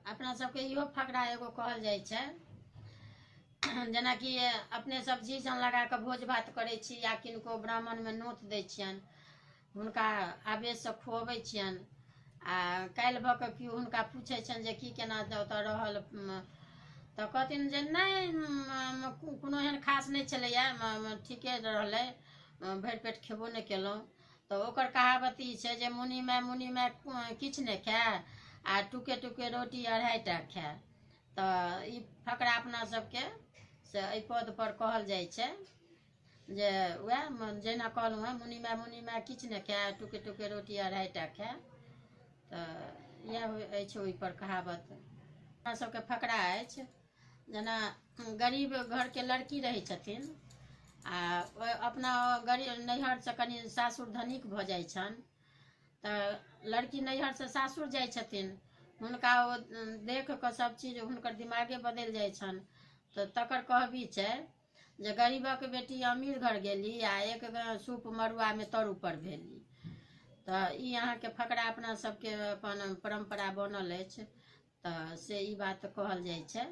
अपना सबके इहो फकरा एगो कहल जाइ छै, जेनाकि अपने सब जी जान लगा कऽ भोज भात करै छी या किनको ब्राह्मणमे नोत दै छियनि, हुनका आवेशसँ खुअबै छियनि, आ काल्हि भऽ कऽ केओ हुनका पूछै छनि जे की केना ओतऽ रहल, तऽ कहथिन जे नहि कोनो एहन खास नहि छलैए, ठीके रहलै, भरि पेट खेबो नहि केलहुँ। तऽ ओकर कहावत ई छै जे मुनि माय किछु नहि खाय आ टुके टुके रोटी 2.5टा खाय। तऽ ई फकरा अपना सबके से एहि पद पर कहल जाइ छै जे वएह जेना कहलहुँ हँ, मुनि माय किछु नहि खाय, टुके टुके रोटी 2.5टा खाय। तऽ इएह अछि ओहि पर कहावत। अपना सबके फकरा अछि, जेना गरीब घरके लड़की रहै छथिन आ अपना गरीब नैहरसँ कनि सासुर धनिक भऽ जाइ छनि, तऽ लड़की नैहरसँ सासुर जाइ छथिन, हुनका ओ देख कऽ सब चीज हुनकर दिमागे बदलि जाइ छनि। तऽ तकर कहबी छै जे गरीबक बेटी अमीर घर गेली आ एक सूप मड़ुआमे तर ऊपर भेली। तऽ ई अहाँके फकरा अपना सबके अपन परम्परा बनल अछि, तऽ से ई बात कहल जाइ छै।